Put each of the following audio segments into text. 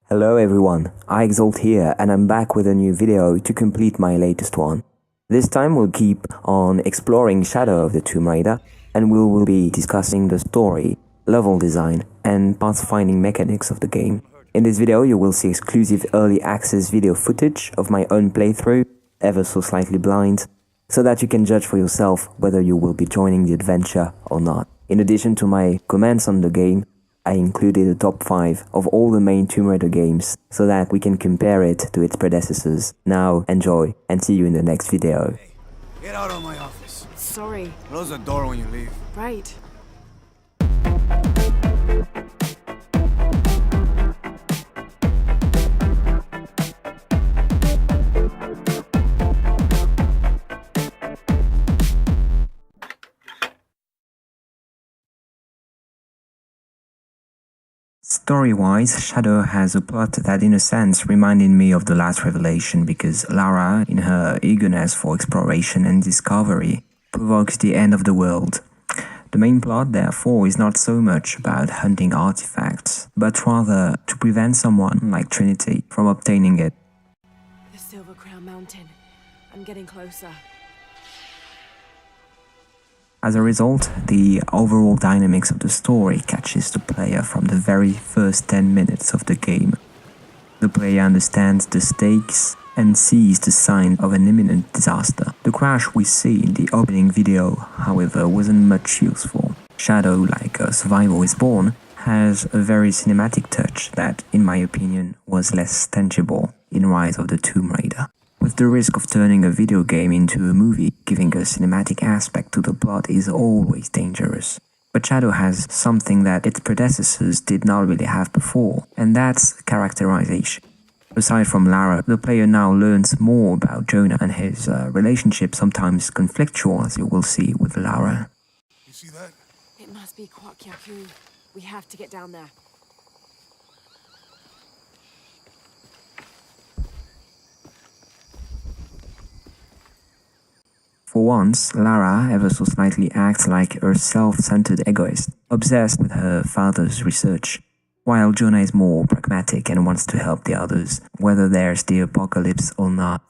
Hello everyone, Excerpts here and I'm back with a new video to complete my latest one. This time we'll keep on exploring Shadow of the Tomb Raider and we will be discussing the story, level design and pathfinding mechanics of the game. In this video you will see exclusive early access video footage of my own playthrough, ever so slightly blind, so that you can judge for yourself whether you will be joining the adventure or not. In addition to my comments on the game, I included a top 5 of all the main Tomb Raider games so that we can compare it to its predecessors. Now enjoy and see you in the next video. Hey, get out of my office. Sorry. Close the door when you leave. Right. Story-wise, Shadow has a plot that in a sense reminded me of the last revelation because Lara, in her eagerness for exploration and discovery, provokes the end of the world. The main plot, therefore, is not so much about hunting artifacts, but rather to prevent someone, like Trinity, from obtaining it. The Silver Crown Mountain. I'm getting closer. As a result, the overall dynamics of the story catches the player from the very first 10 minutes of the game. The player understands the stakes and sees the sign of an imminent disaster. The crash we see in the opening video, however, wasn't much useful. Shadow, like a Survival is Born, has a very cinematic touch that, in my opinion, was less tangible in Rise of the Tomb Raider. With the risk of turning a video game into a movie, giving a cinematic aspect to the plot is always dangerous. But Shadow has something that its predecessors did not really have before, and that's characterization. Aside from Lara, the player now learns more about Jonah and his relationship, sometimes conflictual, as you will see with Lara. You see that? It must be Kwakyaku. We have to get down there. For once, Lara ever so slightly acts like a self-centered egoist, obsessed with her father's research, while Jonah is more pragmatic and wants to help the others, whether there's the apocalypse or not.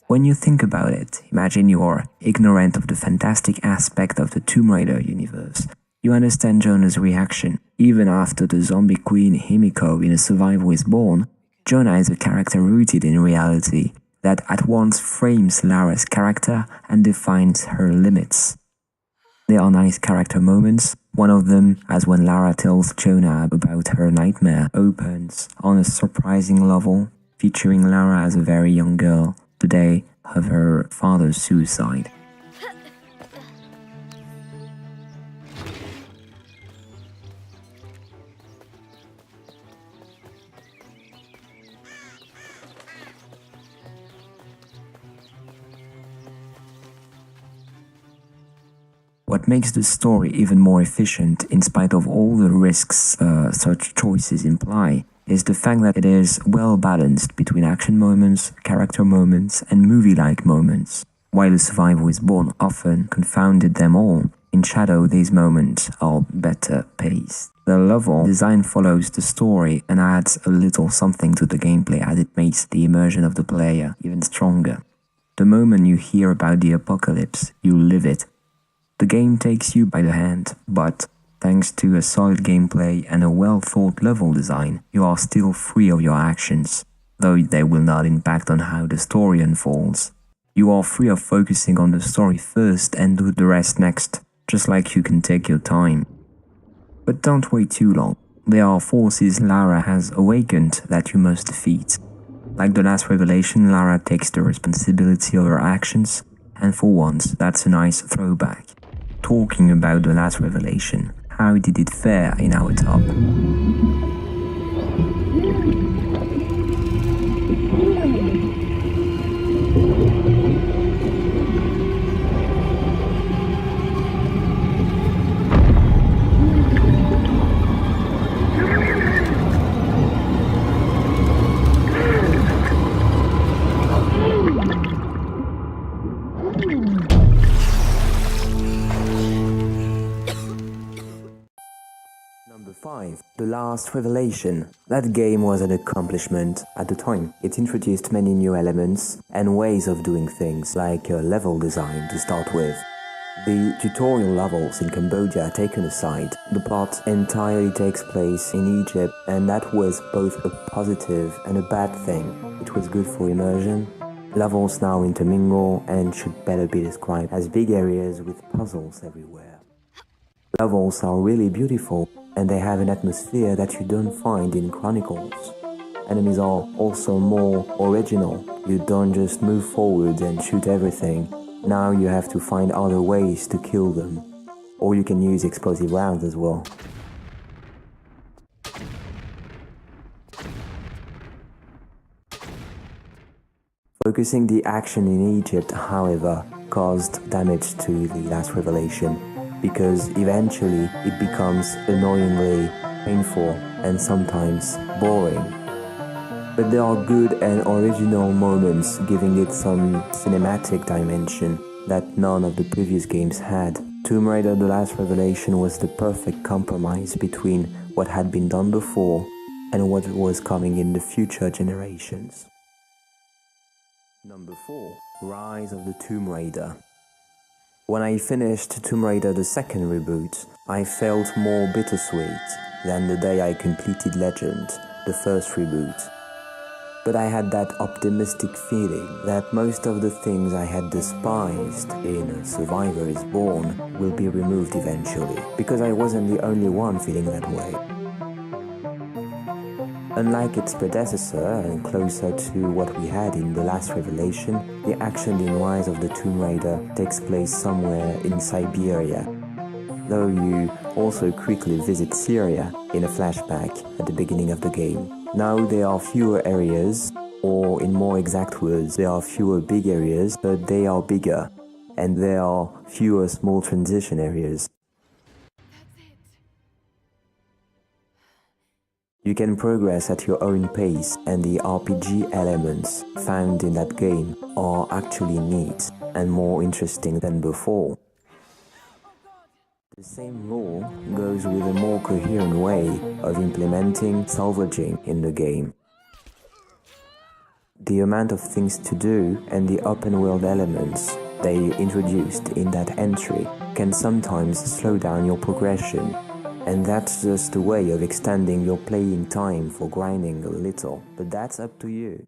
When you think about it, imagine you're ignorant of the fantastic aspect of the Tomb Raider universe. You understand Jonah's reaction. Even after the zombie queen Himiko in A Survival is Born, Jonah is a character rooted in reality that at once frames Lara's character and defines her limits. There are nice character moments. One of them, as when Lara tells Jonah about her nightmare, opens on a surprising level, featuring Lara as a very young girl, the day of her father's suicide. What makes the story even more efficient, in spite of all the risks such choices imply, is the fact that it is well balanced between action moments, character moments, and movie-like moments. While A Survival is Born often confounded them all, in Shadow these moments are better paced. The level design follows the story and adds a little something to the gameplay as it makes the immersion of the player even stronger. The moment you hear about the apocalypse, you live it. The game takes you by the hand, but thanks to a solid gameplay and a well-thought level design, you are still free of your actions, though they will not impact on how the story unfolds. You are free of focusing on the story first and do the rest next, just like you can take your time. But don't wait too long. There are forces Lara has awakened that you must defeat. Like the last revelation, Lara takes the responsibility of her actions, and for once, that's a nice throwback. Talking about the last revelation, how did it fare in our top? Number 5. The Last Revelation. That game was an accomplishment at the time. It introduced many new elements and ways of doing things, like level design to start with. The tutorial levels in Cambodia taken aside, the plot entirely takes place in Egypt, and that was both a positive and a bad thing. It was good for immersion. Levels now intermingle and should better be described as big areas with puzzles everywhere. Levels are really beautiful, and they have an atmosphere that you don't find in Chronicles. Enemies are also more original. You don't just move forward and shoot everything. Now you have to find other ways to kill them. Or you can use explosive rounds as well. Focusing the action in Egypt, however, caused damage to The Last Revelation, because eventually it becomes annoyingly painful and sometimes boring. But there are good and original moments, giving it some cinematic dimension that none of the previous games had. Tomb Raider: The Last Revelation was the perfect compromise between what had been done before and what was coming in the future generations. Number 4. Rise of the Tomb Raider. When I finished Tomb Raider the second reboot, I felt more bittersweet than the day I completed Legend, the first reboot. But I had that optimistic feeling that most of the things I had despised in Survivor is Born will be removed eventually, because I wasn't the only one feeling that way. Unlike its predecessor and closer to what we had in The Last Revelation, the action in Rise of the Tomb Raider takes place somewhere in Siberia, though you also quickly visit Syria in a flashback at the beginning of the game. Now there are fewer areas, or in more exact words, there are fewer big areas, but they are bigger, and there are fewer small transition areas. You can progress at your own pace, and the RPG elements found in that game are actually neat and more interesting than before. The same rule goes with a more coherent way of implementing salvaging in the game. The amount of things to do and the open world elements they introduced in that entry can sometimes slow down your progression. And that's just a way of extending your playing time for grinding a little, but that's up to you.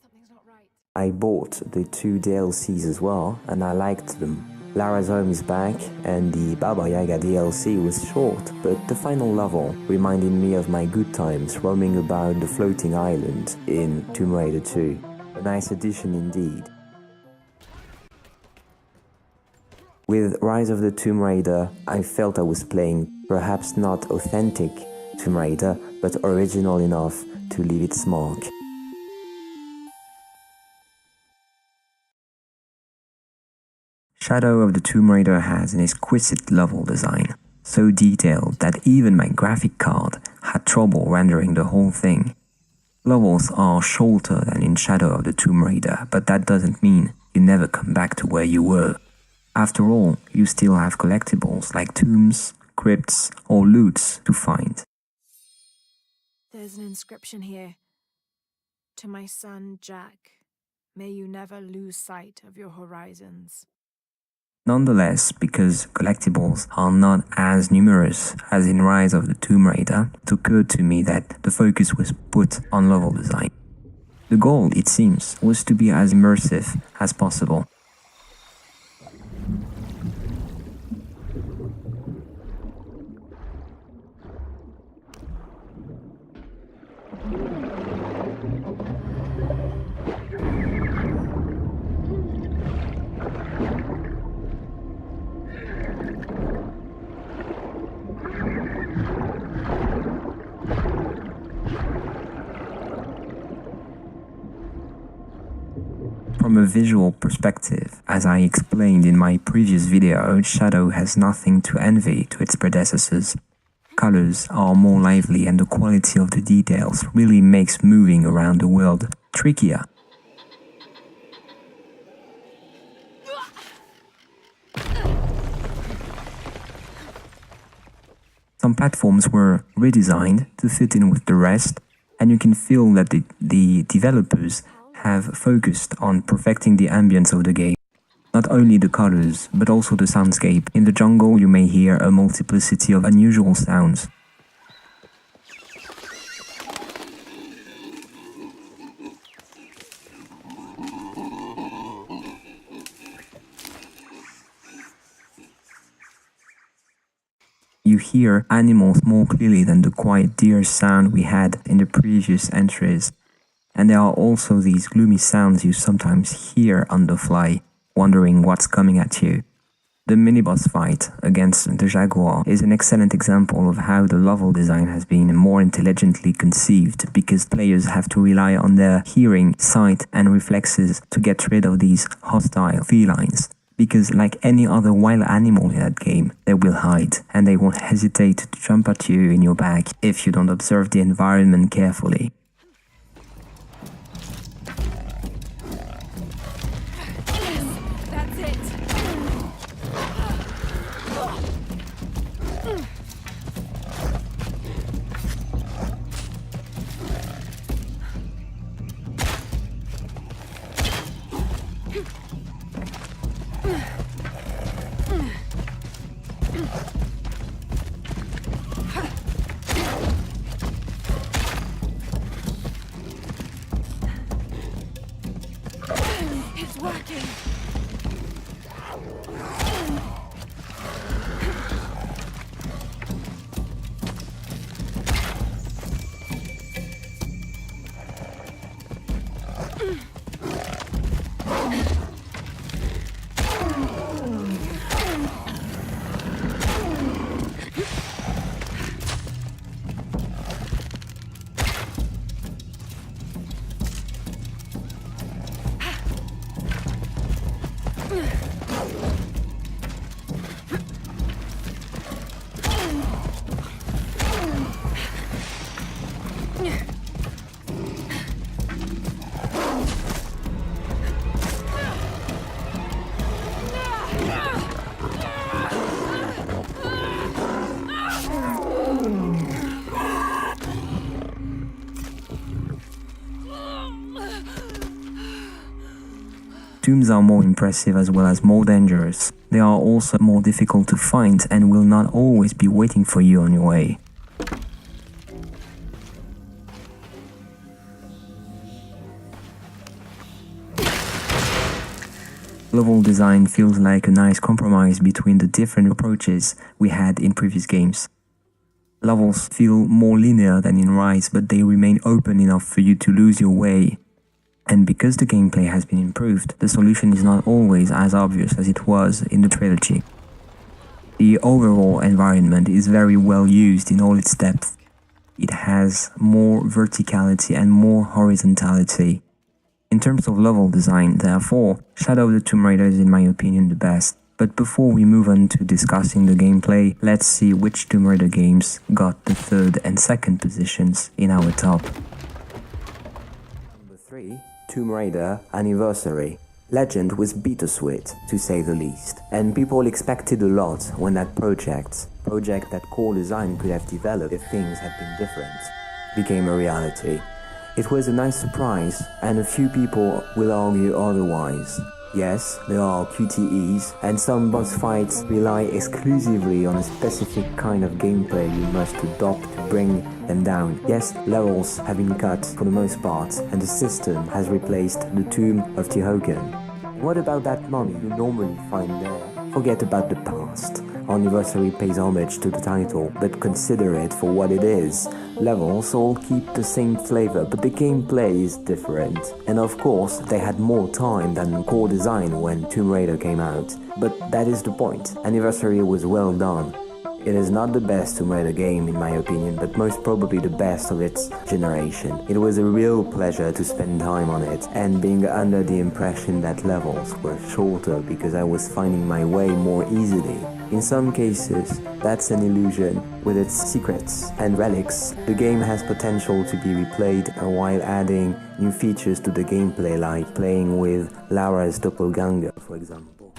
Something's not right. I bought the 2 DLCs as well, and I liked them. Lara's Home is back, and the Baba Yaga DLC was short, but the final level reminded me of my good times roaming about the floating island in Tomb Raider 2. A nice addition indeed. With Rise of the Tomb Raider, I felt I was playing perhaps not authentic Tomb Raider, but original enough to leave its mark. Shadow of the Tomb Raider has an exquisite level design, so detailed that even my graphic card had trouble rendering the whole thing. Levels are shorter than in Shadow of the Tomb Raider, but that doesn't mean you never come back to where you were. After all, you still have collectibles like tombs, crypts, or loots to find. There's an inscription here. To my son, Jack, may you never lose sight of your horizons. Nonetheless, because collectibles are not as numerous as in Rise of the Tomb Raider, it occurred to me that the focus was put on level design. The goal, it seems, was to be as immersive as possible. From a visual perspective, as I explained in my previous video, Shadow has nothing to envy to its predecessors. Colors are more lively and the quality of the details really makes moving around the world trickier. Some platforms were redesigned to fit in with the rest, and you can feel that the developers have focused on perfecting the ambience of the game. Not only the colors, but also the soundscape. In the jungle, you may hear a multiplicity of unusual sounds. You hear animals more clearly than the quiet deer sound we had in the previous entries. And there are also these gloomy sounds you sometimes hear on the fly, wondering what's coming at you. The mini-boss fight against the jaguar is an excellent example of how the level design has been more intelligently conceived, because players have to rely on their hearing, sight and reflexes to get rid of these hostile felines. Because like any other wild animal in that game, they will hide, and they won't hesitate to jump at you in your back if you don't observe the environment carefully. That's it. It's working. Tombs are more impressive as well as more dangerous. They are also more difficult to find and will not always be waiting for you on your way. Level design feels like a nice compromise between the different approaches we had in previous games. Levels feel more linear than in Rise, but they remain open enough for you to lose your way. And because the gameplay has been improved, the solution is not always as obvious as it was in the trilogy. The overall environment is very well used in all its depth. It has more verticality and more horizontality. In terms of level design, therefore, Shadow of the Tomb Raider is in my opinion the best. But before we move on to discussing the gameplay, let's see which Tomb Raider games got the third and second positions in our top. Number 3. Tomb Raider Anniversary. Legend was bittersweet, to say the least, and people expected a lot when that project that core design could have developed if things had been different, became a reality. It was a nice surprise, and a few people will argue otherwise. Yes, there are QTEs, and some boss fights rely exclusively on a specific kind of gameplay you must adopt to bring them down. Yes, levels have been cut for the most part, and the system has replaced the Tomb of Tehokan. What about that mummy you normally find there? Forget about the past. Anniversary pays homage to the title, but consider it for what it is. Levels all keep the same flavor, but the gameplay is different. And of course, they had more time than core design when Tomb Raider came out. But that is the point. Anniversary was well done. It is not the best Tomb Raider game in my opinion, but most probably the best of its generation. It was a real pleasure to spend time on it, and being under the impression that levels were shorter because I was finding my way more easily. In some cases, that's an illusion. With its secrets and relics, the game has potential to be replayed while adding new features to the gameplay, like playing with Lara's doppelganger, for example.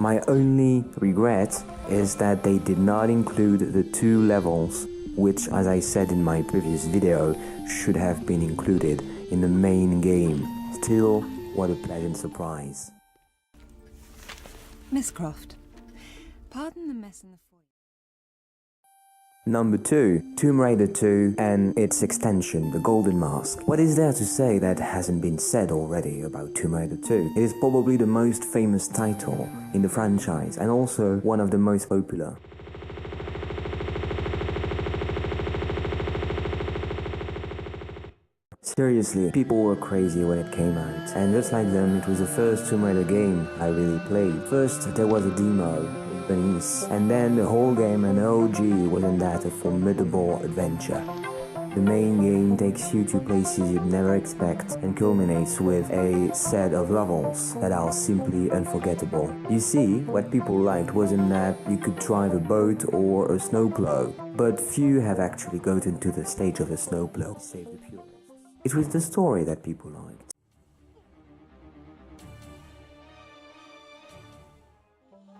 My only regret is that they did not include the 2 levels, which, as I said in my previous video, should have been included in the main game. Still, what a pleasant surprise. Miss Croft, pardon the mess in the foyer. Number 2, Tomb Raider 2 and its extension, The Golden Mask. What is there to say that hasn't been said already about Tomb Raider 2? It is probably the most famous title in the franchise and also one of the most popular. Seriously, people were crazy when it came out, and just like them, it was the first Tomb Raider game I really played. First, there was a demo in Venice, and then the whole game and OG wasn't that a formidable adventure. The main game takes you to places you'd never expect and culminates with a set of levels that are simply unforgettable. You see, what people liked wasn't that you could drive a boat or a snowplow, but few have actually gotten to the stage of a snowplow. Save the purists. It was the story that people liked.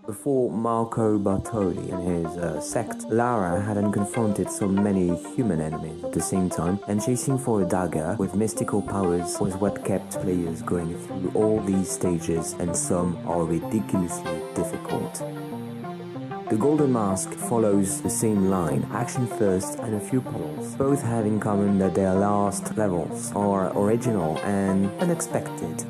Before Marco Bartoli and his sect, Lara hadn't confronted so many human enemies at the same time, and chasing for a dagger with mystical powers was what kept players going through all these stages, and some are ridiculously difficult. The Golden Mask follows the same line, action first and a few puzzles. Both have in common that their last levels are original and unexpected.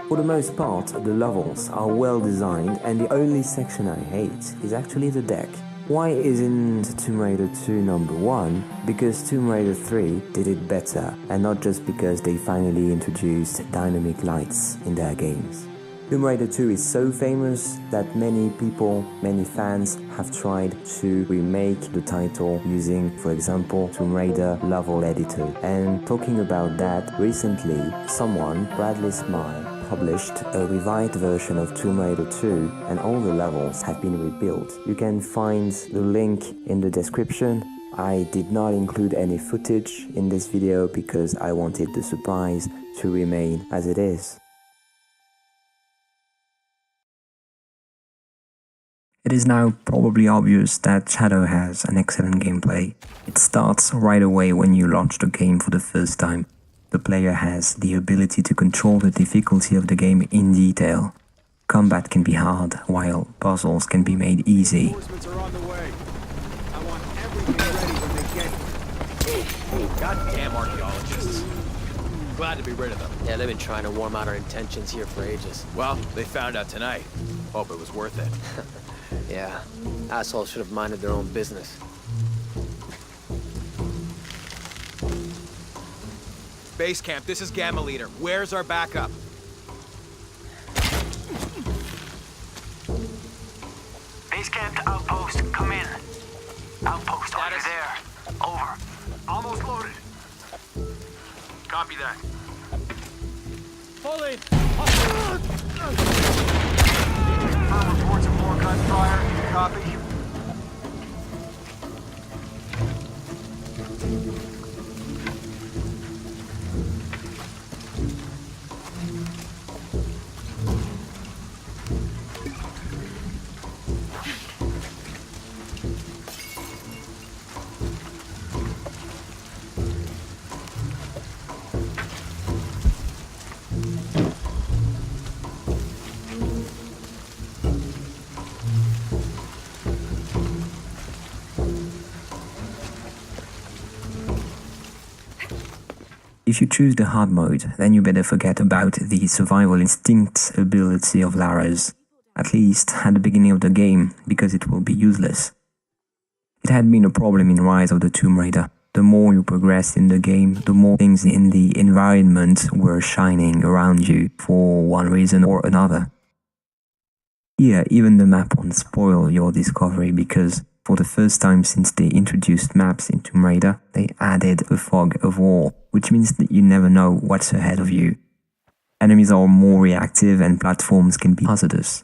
For the most part, the levels are well designed, and the only section I hate is actually the deck. Why isn't Tomb Raider 2 number 1? Because Tomb Raider 3 did it better, and not just because they finally introduced dynamic lights in their games. Tomb Raider 2 is so famous that many people, many fans have tried to remake the title using, for example, Tomb Raider level editor. And talking about that, recently, someone, Bradley Smile, published a revised version of Tomb Raider 2, and all the levels have been rebuilt. You can find the link in the description. I did not include any footage in this video because I wanted the surprise to remain as it is. It is now probably obvious that Shadow has an excellent gameplay. It starts right away when you launch the game for the first time. The player has the ability to control the difficulty of the game in detail. Combat can be hard, while puzzles can be made easy. Reinforcements are on the way. I want everything ready when they get here. Goddamn archaeologists. Glad to be rid of them. Yeah, they've been trying to warm out our intentions here for ages. Well, they found out tonight. Hope it was worth it. Yeah, assholes should have minded their own business. Base camp, this is Gamma Leader. Where's our backup? Base camp to outpost, come in. Outpost, are you Status? there? Over. Almost loaded. Copy that. Fully! Confirm reports of more gunfire. Copy. If you choose the hard mode, then you better forget about the survival instinct ability of Lara's, at least at the beginning of the game, because it will be useless. It had been a problem in Rise of the Tomb Raider. The more you progressed in the game, the more things in the environment were shining around you for one reason or another. Here, even the map won't spoil your discovery because for the first time since they introduced maps in Tomb Raider, they added a fog of war, which means that you never know what's ahead of you. Enemies are more reactive and platforms can be hazardous.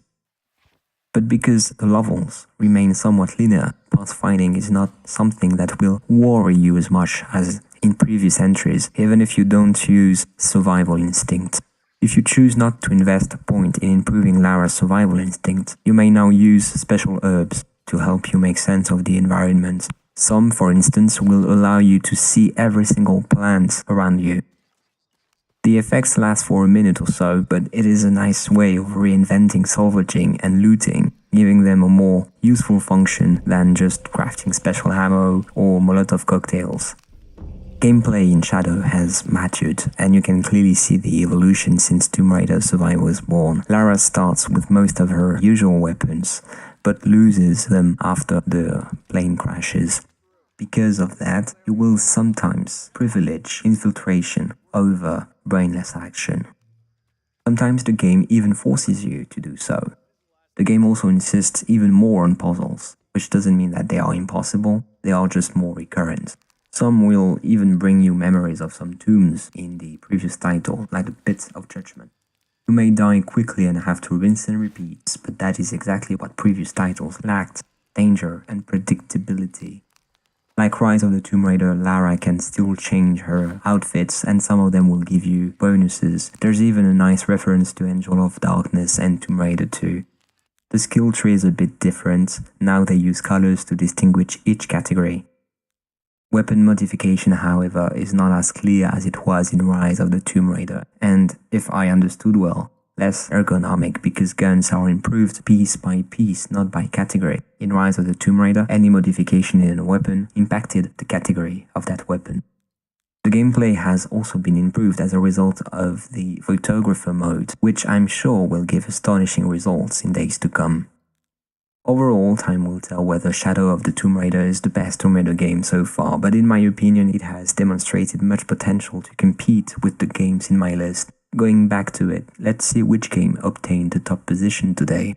But because the levels remain somewhat linear, pathfinding is not something that will worry you as much as in previous entries, even if you don't use survival instinct. If you choose not to invest a point in improving Lara's survival instinct, you may now use special herbs to help you make sense of the environment. Some, for instance, will allow you to see every single plant around you. The effects last for a minute or so, but it is a nice way of reinventing salvaging and looting, giving them a more useful function than just crafting special ammo or Molotov cocktails. Gameplay in Shadow has matured, and you can clearly see the evolution since Tomb Raider Survivor was born. Lara starts with most of her usual weapons, but loses them after the plane crashes. Because of that, you will sometimes privilege infiltration over brainless action. Sometimes the game even forces you to do so. The game also insists even more on puzzles, which doesn't mean that they are impossible, they are just more recurrent. Some will even bring you memories of some tombs in the previous title, like the Pit of Judgment. You may die quickly and have to rinse and repeat, but that is exactly what previous titles lacked: danger and predictability. Like Rise of the Tomb Raider, Lara can still change her outfits, and some of them will give you bonuses. There's even a nice reference to Angel of Darkness and Tomb Raider 2. The skill tree is a bit different. Now they use colors to distinguish each category. Weapon modification, however, is not as clear as it was in Rise of the Tomb Raider, and, if I understood well, less ergonomic because guns are improved piece by piece, not by category. In Rise of the Tomb Raider, any modification in a weapon impacted the category of that weapon. The gameplay has also been improved as a result of the photographer mode, which I'm sure will give astonishing results in days to come. Overall, time will tell whether Shadow of the Tomb Raider is the best Tomb Raider game so far, but in my opinion it has demonstrated much potential to compete with the games in my list. Going back to it, let's see which game obtained the top position today.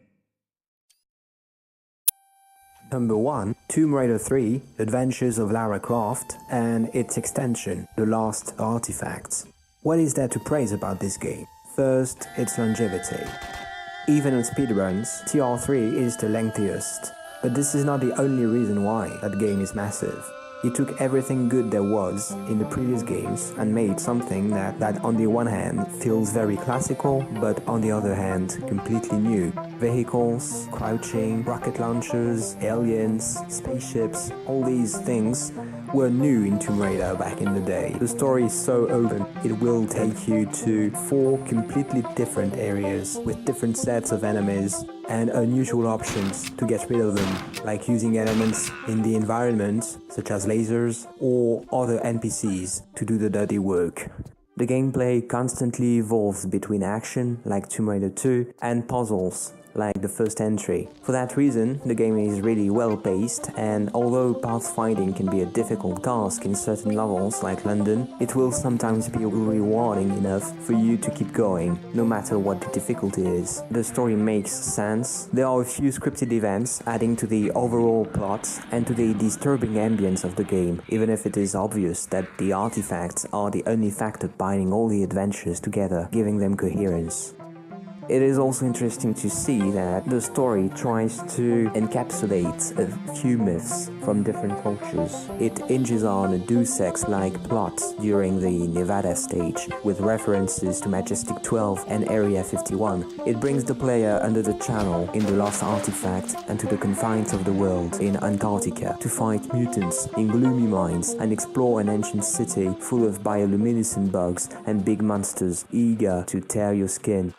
Number 1, Tomb Raider 3, Adventures of Lara Croft, and its extension, The Last Artifacts. What is there to praise about this game? First, its longevity. Even on speedruns, TR3 is the lengthiest. But this is not the only reason why that game is massive. He took everything good there was in the previous games and made something that on the one hand feels very classical, but on the other hand completely new. Vehicles, crouching, rocket launchers, aliens, spaceships, all these things were new in Tomb Raider back in the day. The story is so open, it will take you to 4 completely different areas with different sets of enemies and unusual options to get rid of them, like using elements in the environment, such as lasers, or other NPCs to do the dirty work. The gameplay constantly evolves between action, like Tomb Raider 2, and puzzles, like the first entry. For that reason, the game is really well paced, and although pathfinding can be a difficult task in certain levels like London, it will sometimes be rewarding enough for you to keep going, no matter what the difficulty is. The story makes sense, there are a few scripted events adding to the overall plot and to the disturbing ambience of the game, even if it is obvious that the artifacts are the only factor binding all the adventures together, giving them coherence. It is also interesting to see that the story tries to encapsulate a few myths from different cultures. It hinges on a Deus Ex-like plot during the Nevada stage, with references to Majestic 12 and Area 51. It brings the player under the channel in The Lost Artifact and to the confines of the world in Antarctica to fight mutants in gloomy mines and explore an ancient city full of bioluminescent bugs and big monsters eager to tear your skin.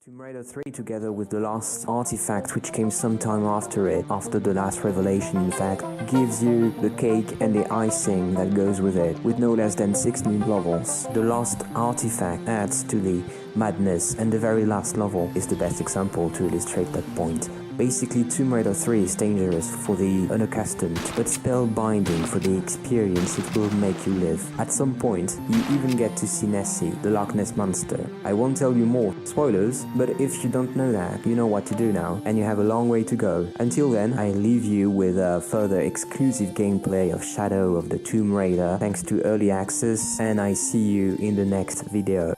Tomb Raider 3, together with The Last Artifact, which came sometime after it, after the last revelation in fact, gives you the cake and the icing that goes with it, with no less than 16 levels. The Last Artifact adds to the madness, and the very last level is the best example to illustrate that point. Basically, Tomb Raider 3 is dangerous for the unaccustomed, but spellbinding for the experience it will make you live. At some point, you even get to see Nessie, the Loch Ness Monster. I won't tell you more spoilers, but if you don't know that, you know what to do now, and you have a long way to go. Until then, I leave you with a further exclusive gameplay of Shadow of the Tomb Raider, thanks to Early Access, and I see you in the next video.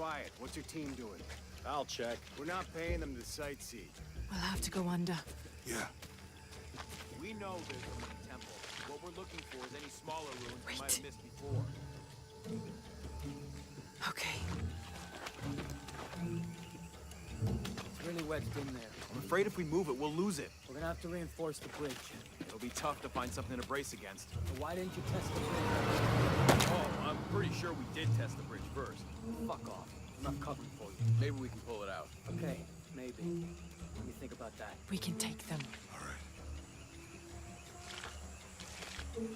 quiet. What's your team doing? I'll check. We're not paying them to sightsee. We'll have to go under. Yeah. We know there's a main temple. What we're looking for is any smaller ruins we Wait. might have missed before. Okay. It's really wedged in there. I'm afraid if we move it, we'll lose it. We're gonna have to reinforce the bridge. It'll be tough to find something to brace against. So why didn't you test the bridge? Oh, I'm pretty sure we did test the bridge first. Fuck off. I'm not covering for you. Maybe we can pull it out. Okay, maybe. Let me think about that. We can take them. All right.